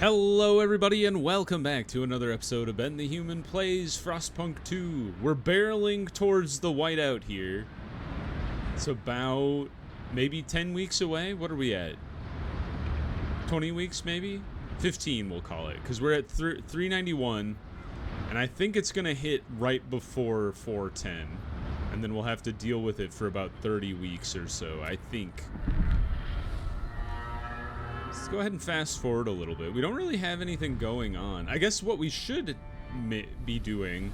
Hello everybody and welcome back to another episode of Ben the Human Plays Frostpunk 2. We're barreling towards the whiteout here. It's about maybe 10 weeks away. What are we at? 20 weeks maybe? 15 we'll call it, because we're at 391 and I think it's going to hit right before 410 and then we'll have to deal with it for about 30 weeks or so, I think. Let's go ahead and fast forward a little bit. We don't really have anything going on. I guess what we should be doing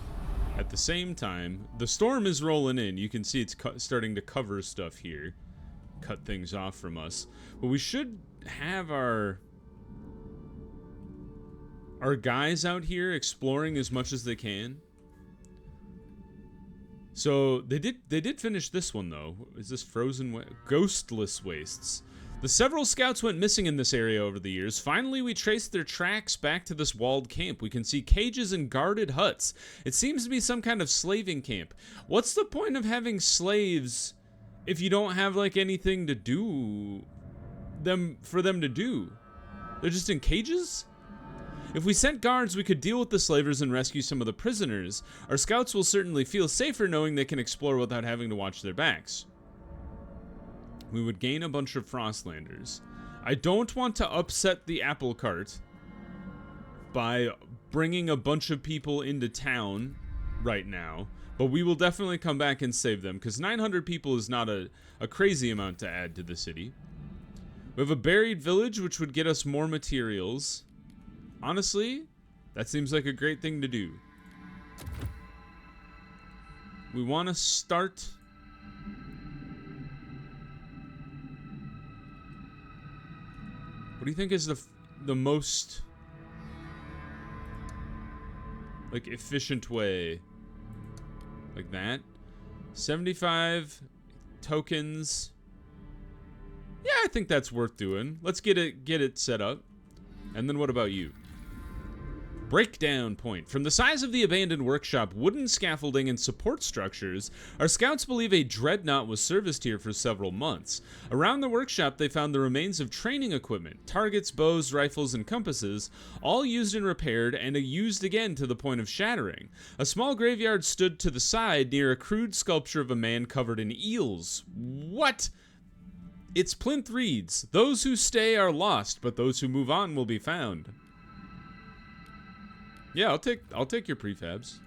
at the same time, the storm is rolling in. You can see it's starting to cover stuff here, cut things off from us. But we should have our guys out here exploring as much as they can. So they did finish this one though. Is this ghostless wastes? The several scouts went missing in this area over the years. Finally, we traced their tracks back to this walled camp. We can see cages and guarded huts. It seems to be some kind of slaving camp. What's the point of having slaves if you don't have, like, anything to do for them to do? They're just in cages? If we sent guards, we could deal with the slavers and rescue some of the prisoners. Our scouts will certainly feel safer knowing they can explore without having to watch their backs. We would gain a bunch of Frostlanders. I don't want to upset the apple cart by bringing a bunch of people into town right now, but we will definitely come back and save them, because 900 people is not a crazy amount to add to the city. We have a buried village, which would get us more materials. Honestly, that seems like a great thing to do. We want to start... What do you think is the most, like, efficient way? Like that? 75 tokens. Yeah, I think that's worth doing. Let's get it set up. And then what about you? Breakdown point. From the size of the abandoned workshop, wooden scaffolding, and support structures, our scouts believe a dreadnought was serviced here for several months. Around the workshop, they found the remains of training equipment, targets, bows, rifles, and compasses, all used and repaired, and used again to the point of shattering. A small graveyard stood to the side near a crude sculpture of a man covered in eels. What? Its plinth reads, "Those who stay are lost, but those who move on will be found." Yeah, I'll take your prefabs.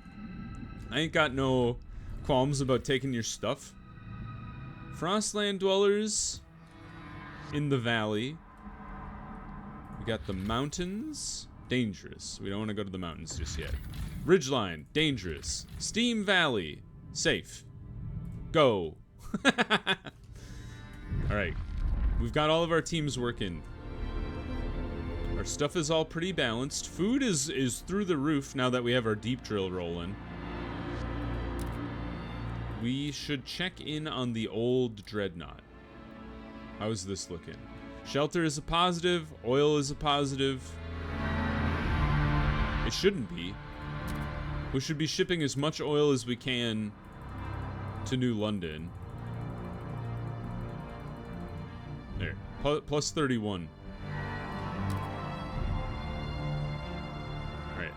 I ain't got no qualms about taking your stuff. Frostland dwellers in the valley. We got the mountains. Dangerous. We don't want to go to the mountains just yet. Ridgeline. Dangerous. Steam Valley. Safe. Go. Alright. We've got all of our teams working. Our stuff is all pretty balanced. Food is through the roof now that we have our deep drill rolling. We should check in on the old dreadnought. How's this looking? Shelter is a positive. Oil is a positive. It shouldn't be. We should be shipping as much oil as we can to New London. There. Plus 31.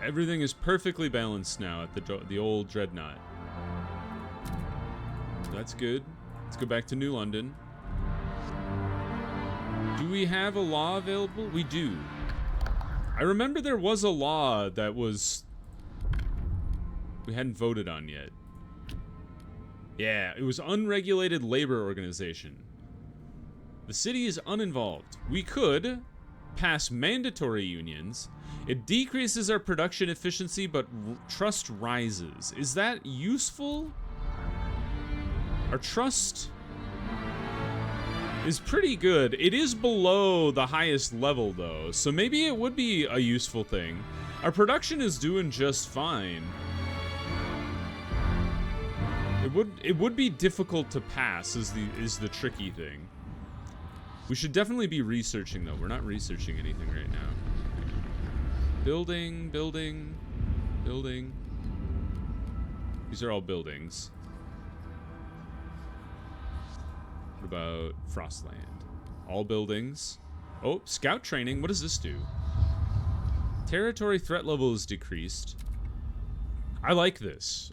Everything is perfectly balanced now at the old dreadnought. That's good. Let's go back to New London. Do we have a law available? We do. I remember there was a law that we hadn't voted on yet. Yeah, it was unregulated labor organization. The city is uninvolved. We could pass mandatory unions. It decreases our production efficiency, but trust rises. Is that useful? Our trust is pretty good. It is below the highest level, though, so maybe it would be a useful thing. Our production is doing just fine. It would be difficult to pass is the tricky thing. We should definitely be researching, though. We're not researching anything right now. Building, building, building. These are all buildings. What about Frostland? All buildings. Oh, scout training. What does this do? Territory threat level is decreased. I like this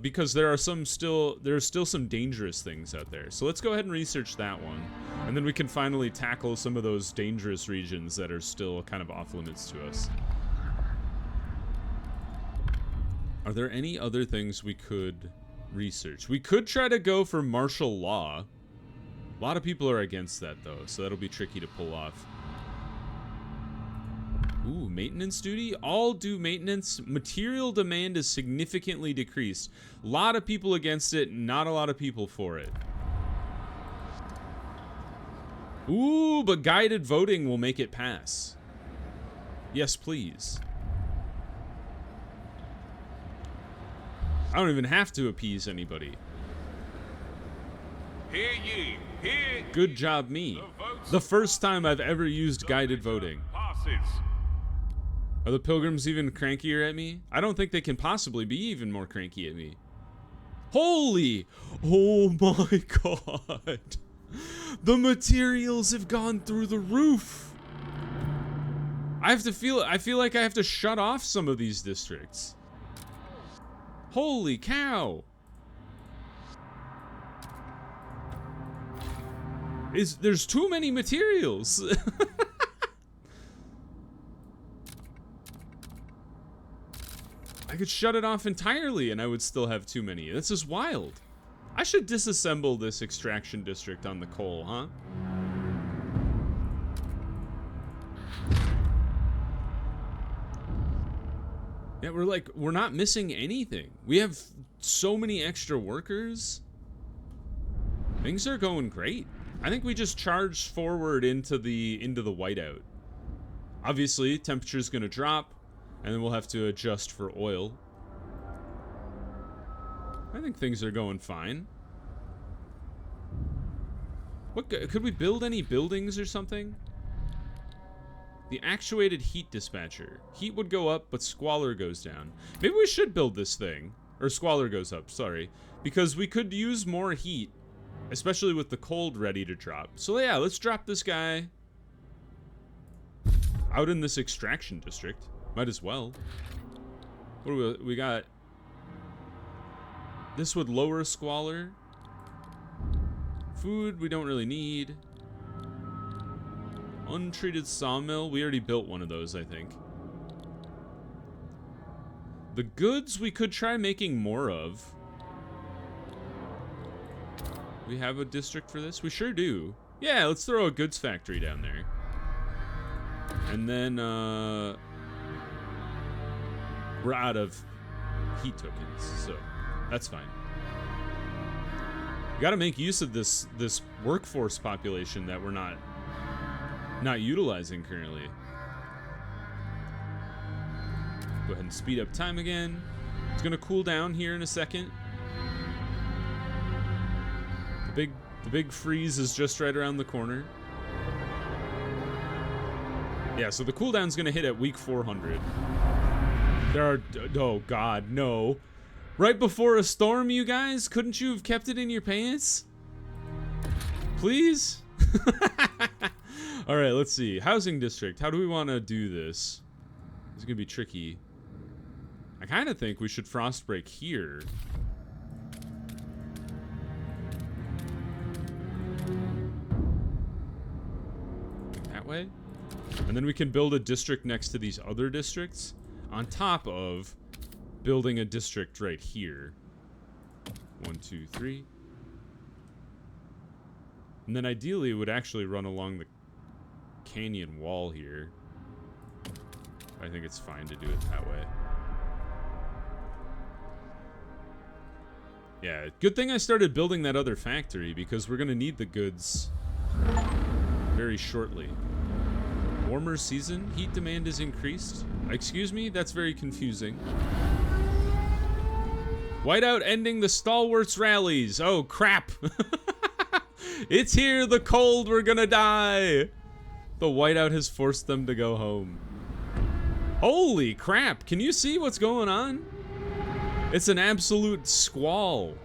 because there's still some dangerous things out there. So let's go ahead and research that one, and then we can finally tackle some of those dangerous regions that are still kind of off limits to us. Are there any other things we could research? We could try to go for martial law. A lot of people are against that though, so that'll be tricky to pull off. Ooh, maintenance duty? All do maintenance. Material demand is significantly decreased. A lot of people against it, not a lot of people for it. Ooh, but guided voting will make it pass. Yes, please. I don't even have to appease anybody. Hear ye, hear Good job, me. The first time I've ever used guided voting. passes. Are the pilgrims even crankier at me? I don't think they can possibly be even more cranky at me. Holy! Oh my god! The materials have gone through the roof! I feel like I have to shut off some of these districts. Holy cow! There's too many materials! I could shut it off entirely and I would still have too many. This is wild. I should disassemble this extraction district on the coal, huh? Yeah, we're not missing anything. We have so many extra workers. Things are going great. I think we just charged forward into the whiteout. Obviously, temperature's gonna drop. And then we'll have to adjust for oil. I think things are going fine. What could we build any buildings or something? The actuated heat dispatcher. Heat would go up, but squalor goes down. Maybe we should build this thing. Or squalor goes up, sorry. Because we could use more heat, especially with the cold ready to drop. So yeah, let's drop this guy out in this extraction district. Might as well. What do we got? This would lower squalor. Food we don't really need. Untreated sawmill. We already built one of those, I think. The goods we could try making more of. We have a district for this? We sure do. Yeah, let's throw a goods factory down there. And then, we're out of heat tokens, so that's fine. We gotta make use of this workforce population that we're not utilizing currently. Go ahead and speed up time again. It's gonna cool down here in a second. The big freeze is just right around the corner. Yeah, so the cooldown's gonna hit at week 400. Oh god, no. Right before a storm, you guys? Couldn't you have kept it in your pants? Please? Alright, let's see. Housing district. How do we want to do this? It's gonna be tricky. I kind of think we should frost break here. That way? And then we can build a district next to these other districts. On top of building a district right here. 1, 2, 3. And then ideally it would actually run along the canyon wall here. I think it's fine to do it that way. Yeah, good thing I started building that other factory because we're gonna need the goods very shortly. Warmer season, heat demand is increased. Excuse me, that's very confusing. Whiteout ending the stalwarts rallies. Oh crap. It's here, the cold, we're gonna die. The whiteout has forced them to go home. Holy crap, can you see what's going on? It's an absolute squall.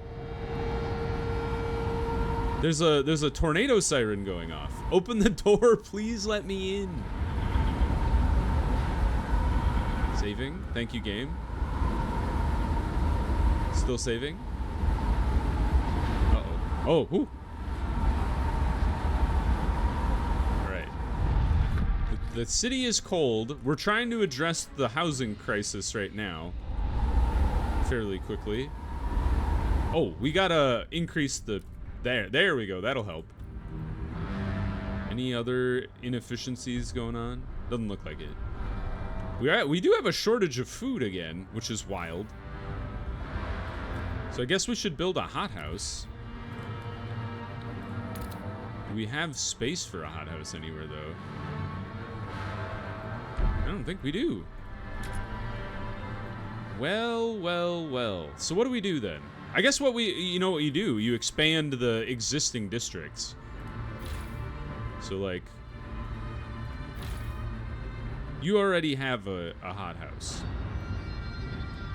There's a tornado siren going off. Open the door, please let me in. Saving. Thank you, game. Still saving. Uh-oh. Oh, whoo. Alright. The city is cold. We're trying to address the housing crisis right now. Fairly quickly. Oh, we gotta increase the... There we go. That'll help. Any other inefficiencies going on? Doesn't look like it. We do have a shortage of food again, which is wild. So I guess we should build a hothouse. Do we have space for a hothouse anywhere, though? I don't think we do. Well. So what do we do then? I guess what you know what you do? You expand the existing districts. So, like, you already have a hothouse.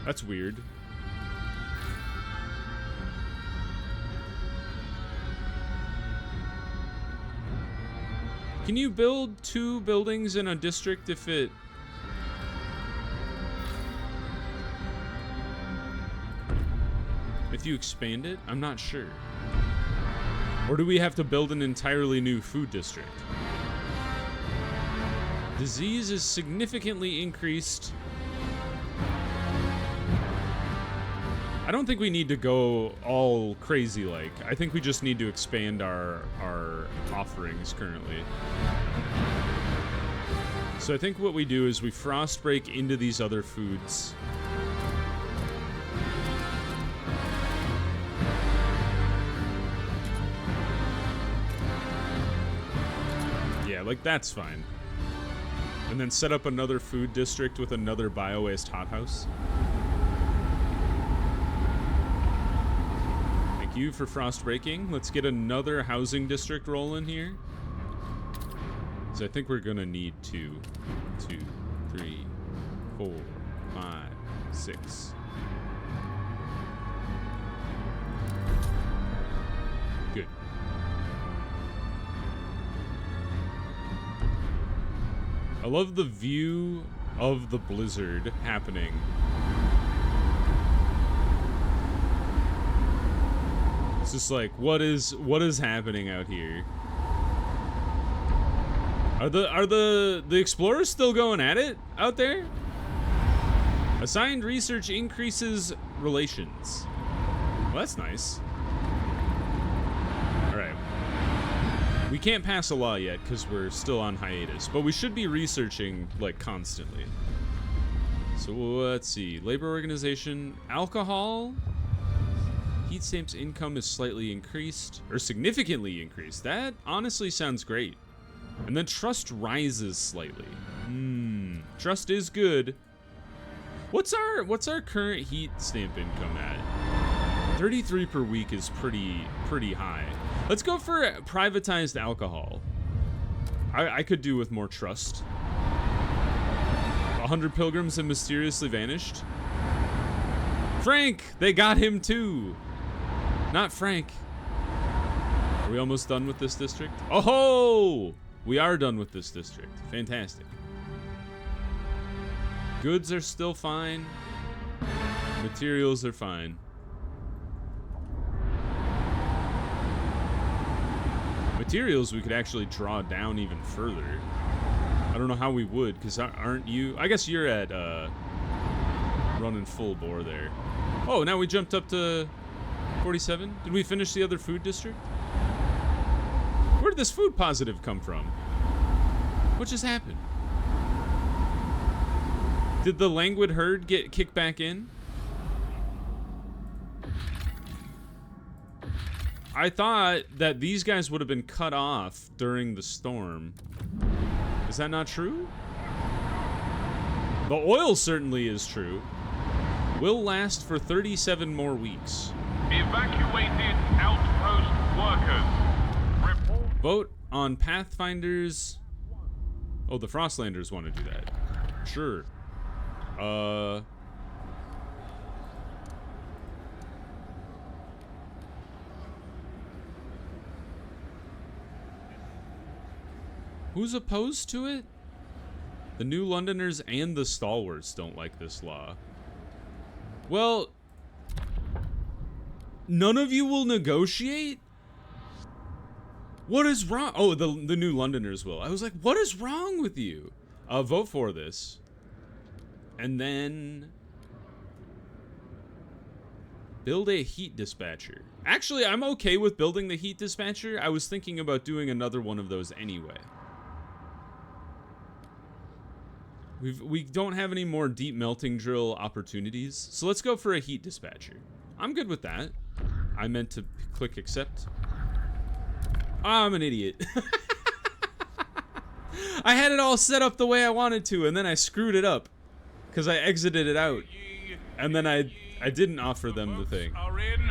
That's weird. Can you build 2 buildings in a district if it... If you expand it? I'm not sure. Or do we have to build an entirely new food district? Disease is significantly increased. I don't think we need to go all crazy like. I think we just need to expand our offerings currently. So I think what we do is we frost break into these other foods. Yeah, like that's fine. And then set up another food district with another bio-waste hothouse. Thank you for frost breaking. Let's get another housing district rolling here. So I think we're gonna need 2, 3, 4, 5, 6. Good. I love the view of the blizzard happening. It's just like, what is happening out here? Are the explorers still going at it out there? Assigned research increases relations. Well, that's nice. All right. We can't pass a law yet because we're still on hiatus, but we should be researching like constantly. So let's see. Labor organization, alcohol. Heat stamps income is slightly increased or significantly increased. That honestly sounds great. And then trust rises slightly. Trust is good. What's our current heat stamp income at? 33 per week is pretty high. Let's go for privatized alcohol. I could do with more trust. 100 pilgrims have mysteriously vanished. Frank! They got him too! Not Frank. Are we almost done with this district? Oh-ho! We are done with this district. Fantastic. Goods are still fine. Materials are fine. Materials we could actually draw down even further. I don't know how we would, because aren't you... I guess you're at running full bore there. Oh, now we jumped up to 47. Did we finish the other food district? Where did this food positive come from? What just happened? Did the languid herd get kicked back in? I thought that these guys would have been cut off during the storm. Is that not true? The oil certainly is true. Will last for 37 more weeks. Evacuated outpost workers. Report. Vote on Pathfinders. Oh, the Frostlanders want to do that. Sure. Who's opposed to it? The New Londoners and the Stalwarts don't like this law. Well, none of you will negotiate? What is wrong? Oh, the New Londoners will. I was like, what is wrong with you? Vote for this. And then build a heat dispatcher. Actually, I'm okay with building the heat dispatcher. I was thinking about doing another one of those anyway. We don't have any more deep melting drill opportunities, so let's go for a heat dispatcher. I'm good with that. I meant to click accept. I'm an idiot. I had it all set up the way I wanted to, and then I screwed it up because I exited it out, and then I didn't offer them the thing. Are in.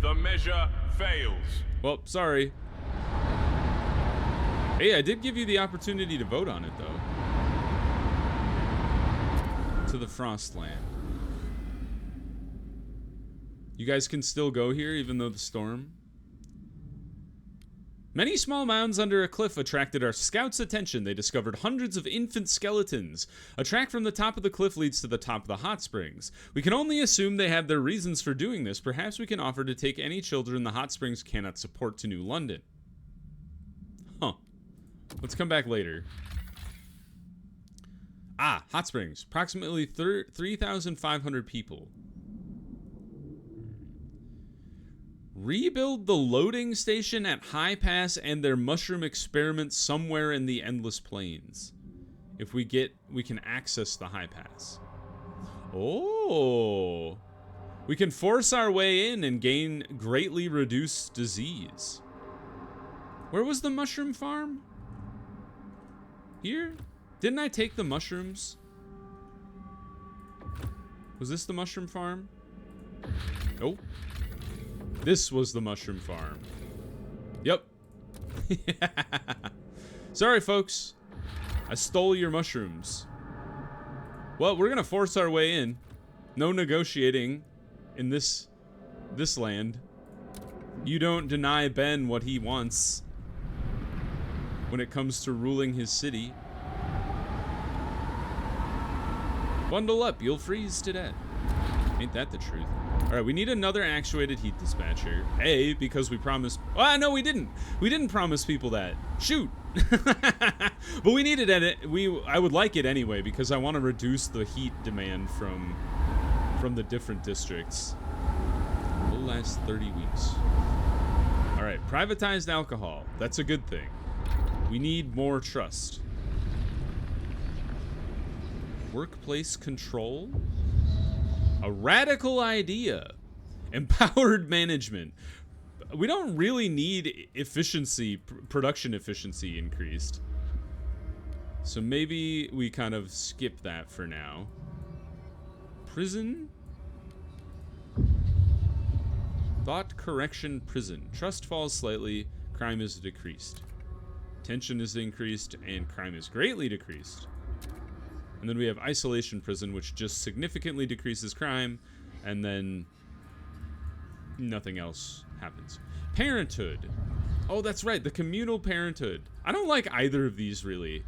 The measure fails. Well, sorry. Hey, I did give you the opportunity to vote on it, though. To the Frostland. You guys can still go here, even though the storm. Many small mounds under a cliff attracted our scouts' attention. They discovered hundreds of infant skeletons. A track from the top of the cliff leads to the top of the hot springs. We can only assume they have their reasons for doing this. Perhaps we can offer to take any children the hot springs cannot support to New London. Huh. Let's come back later. Ah, hot springs. Approximately 3,500 people. Rebuild the loading station at High Pass and their mushroom experiment somewhere in the Endless Plains. If we can access the High Pass. Oh. We can force our way in and gain greatly reduced disease. Where was the mushroom farm? Here? Didn't I take the mushrooms? Was this the mushroom farm? Nope. This was the mushroom farm. Yep. Sorry, folks. I stole your mushrooms. Well, we're gonna force our way in. No negotiating in this land. You don't deny Ben what he wants when it comes to ruling his city. Bundle up, you'll freeze to death. Ain't that the truth? Alright, we need another actuated heat dispatcher. A, because we promised... Oh, no, we didn't. We didn't promise people that. Shoot! But we needed it. I would like it anyway, because I want to reduce the heat demand from the different districts. It'll last 30 weeks. Alright, privatized alcohol. That's a good thing. We need more trust. Workplace control? A radical idea. Empowered management. We don't really need efficiency, production efficiency increased. So maybe we kind of skip that for now. Prison? Thought correction prison. Trust falls slightly, crime is decreased. Tension is increased, and crime is greatly decreased. And then we have isolation prison, which just significantly decreases crime, and then nothing else happens. Parenthood. Oh, that's right, the communal parenthood. I don't like either of these, really.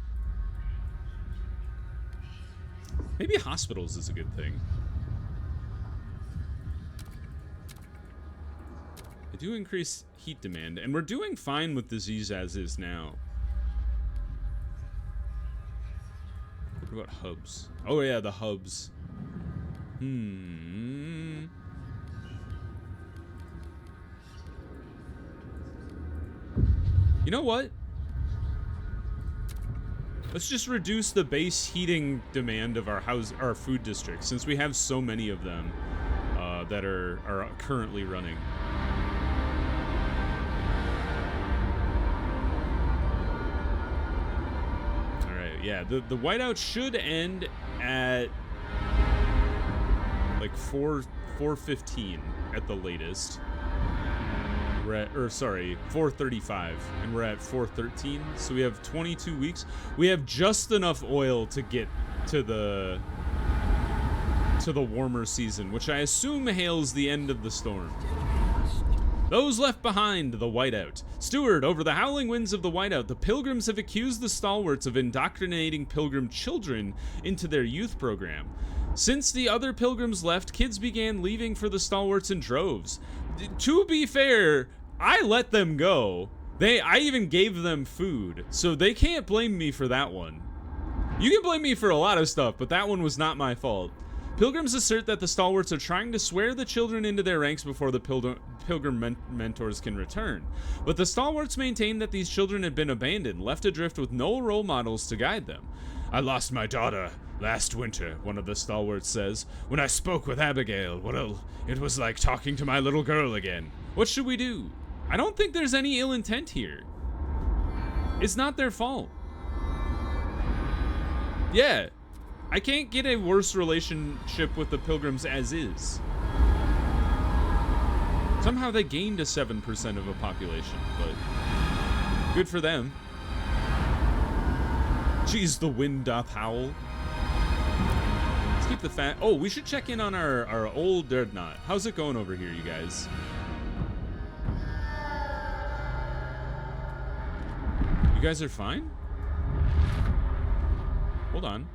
Maybe hospitals is a good thing. They do increase heat demand, and we're doing fine with disease as is now. What about hubs? Oh yeah, the hubs. You know what? Let's just reduce the base heating demand of our food districts, since we have so many of them that are currently running. Yeah, the whiteout should end at like 4:15 at the latest. We're at, or sorry, 4:35, and we're at 4:13. So we have 22 weeks. We have just enough oil to get to the warmer season, which I assume hails the end of the storm. Those left behind, the whiteout. Steward, over the howling winds of the whiteout, the pilgrims have accused the stalwarts of indoctrinating pilgrim children into their youth program. Since the other pilgrims left, kids began leaving for the stalwarts in droves. To be fair, I let them go. I even gave them food, so they can't blame me for that one. You can blame me for a lot of stuff, but that one was not my fault. Pilgrims assert that the stalwarts are trying to swear the children into their ranks before the pilgrim mentors can return. But the stalwarts maintain that these children had been abandoned, left adrift with no role models to guide them. I lost my daughter last winter, one of the stalwarts says. When I spoke with Abigail, well, it was like talking to my little girl again. What should we do? I don't think there's any ill intent here. It's not their fault. Yeah. I can't get a worse relationship with the pilgrims as is. Somehow they gained a 7% of a population, but good for them. Jeez, the wind doth howl. Let's keep the fat. Oh, we should check in on our old dreadnought. How's it going over here, you guys? You guys are fine? Hold on.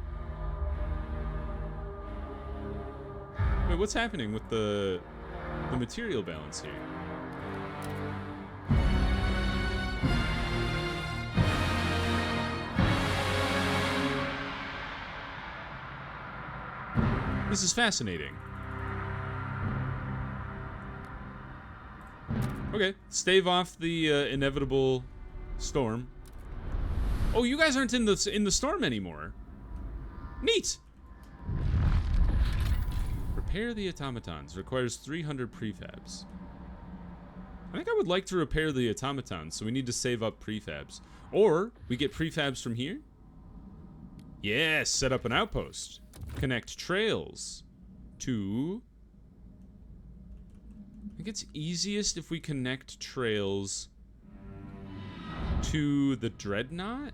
Wait, what's happening with the material balance here? This is fascinating. Okay, stave off the inevitable storm. Oh, you guys aren't in the storm anymore. Neat. Repair the automatons. Requires 300 prefabs. I think I would like to repair the automatons, so we need to save up prefabs. Or we get prefabs from here. Yes, set up an outpost. Connect trails to... I think it's easiest if we connect trails to the dreadnought.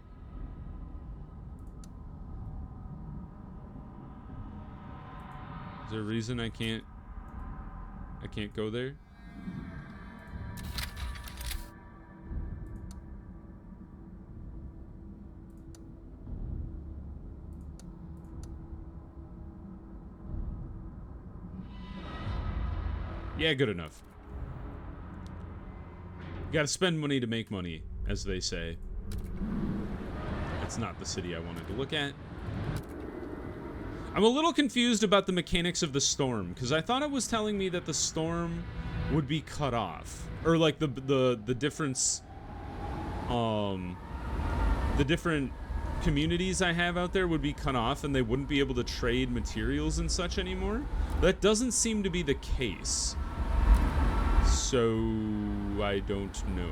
Is there a reason I can't go there? Yeah, good enough. You gotta spend money to make money, as they say. It's not the city I wanted to look at. I'm a little confused about the mechanics of the storm, because I thought it was telling me that the storm would be cut off. Or like the difference, the different communities I have out there would be cut off and they wouldn't be able to trade materials and such anymore. That doesn't seem to be the case. So I don't know.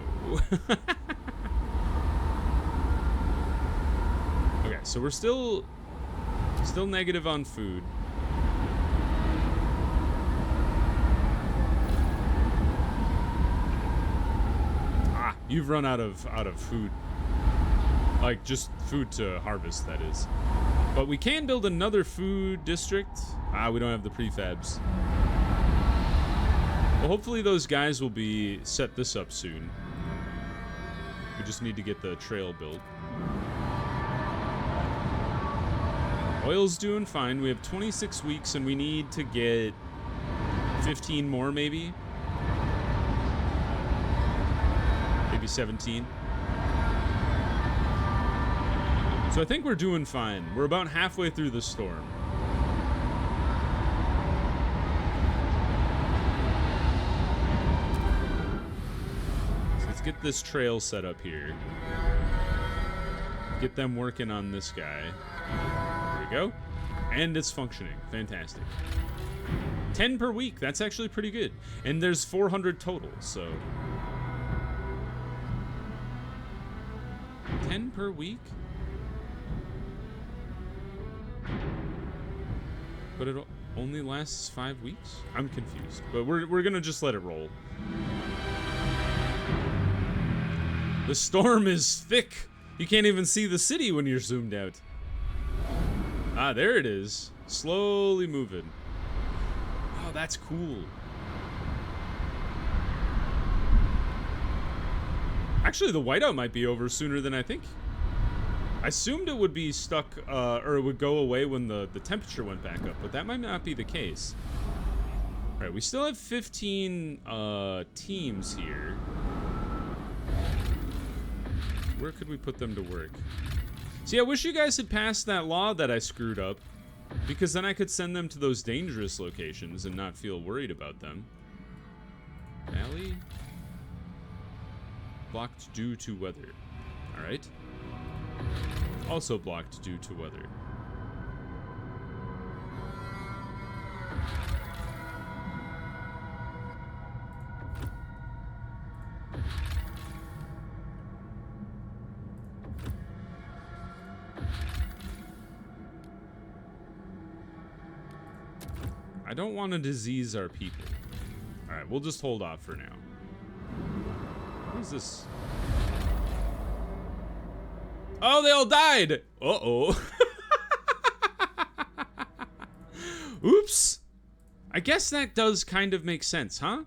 Okay, so we're still negative on food. Ah, you've run out of food. Like just food to harvest, that is. But we can build another food district. Ah, we don't have the prefabs. Well, hopefully those guys will be set this up soon. We just need to get the trail built. Oil's doing fine. We have 26 weeks and we need to get 15 more maybe. Maybe 17. So I think we're doing fine. We're about halfway through the storm. So let's get this trail set up here. Get them working on this guy. There we go. And it's functioning. Fantastic. 10 per week. That's actually pretty good. And there's 400 total, so... 10 per week? But it only lasts 5 weeks? I'm confused. But we're gonna just let it roll. The storm is thick. You can't even see the city when you're zoomed out. Ah, there it is. Slowly moving. Oh, that's cool. Actually, the whiteout might be over sooner than I think. I assumed it would be stuck, or it would go away when the temperature went back up, but that might not be the case. All right, we still have 15 teams here. Where could we put them to work? See, I wish you guys had passed that law that I screwed up, because then I could send them to those dangerous locations and not feel worried about them. Valley? Blocked due to weather. All right. Also blocked due to weather. I don't want to disease our people. All right, we'll just hold off for now. What is this? Oh, they all died! Uh-oh. Oops. I guess that does kind of make sense, huh?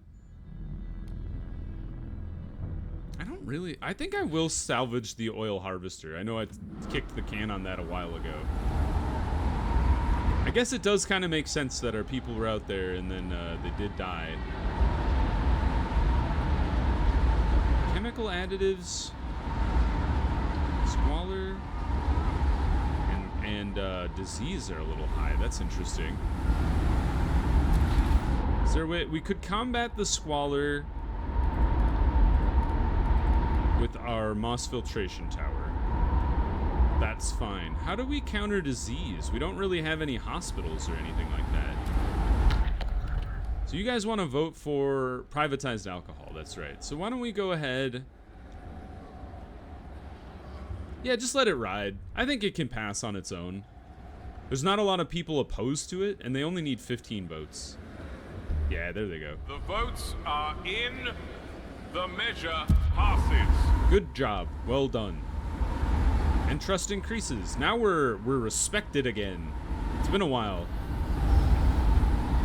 I think I will salvage the oil harvester. I know I kicked the can on that a while ago. I guess it does kind of make sense that our people were out there and then they did die. Chemical additives, squalor, and disease are a little high. That's interesting. Is there a way we could combat the squalor with our moss filtration tower? That's fine. How do we counter disease? We don't really have any hospitals or anything like that. So you guys want to vote for privatized alcohol. That's right. So why don't we go ahead? Yeah, just let it ride. I think it can pass on its own. There's not a lot of people opposed to it, and they only need 15 votes. Yeah, there they go. The votes are in. The measure passes. Good job. Well done. And trust increases. Now we're respected again. It's been a while.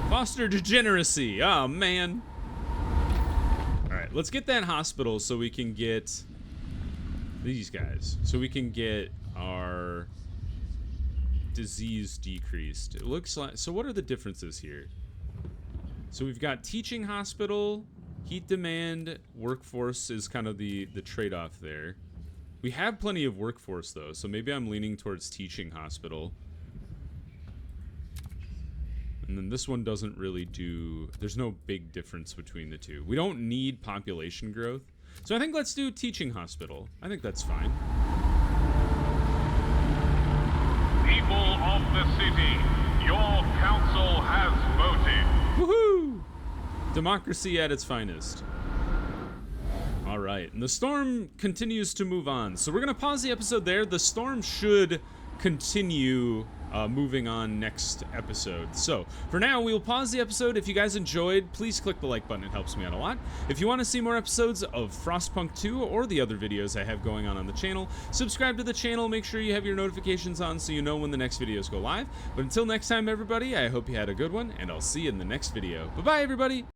Foster degeneracy. Oh, man. All right, let's get that hospital so we can get these guys. So we can get our disease decreased. It looks like... So what are the differences here? So we've got teaching hospital, heat demand, workforce is kind of the trade-off there. We have plenty of workforce, though, so maybe I'm leaning towards teaching hospital. And then this one doesn't really do... There's no big difference between the two. We don't need population growth. So I think let's do teaching hospital. I think that's fine. People of the city, your council has voted. Woohoo! Democracy at its finest. All right, and the storm continues to move on. So we're going to pause the episode there. The storm should continue moving on next episode. So for now, we'll pause the episode. If you guys enjoyed, please click the like button. It helps me out a lot. If you want to see more episodes of Frostpunk 2 or the other videos I have going on the channel, subscribe to the channel. Make sure you have your notifications on so you know when the next videos go live. But until next time, everybody, I hope you had a good one, and I'll see you in the next video. Bye-bye, everybody.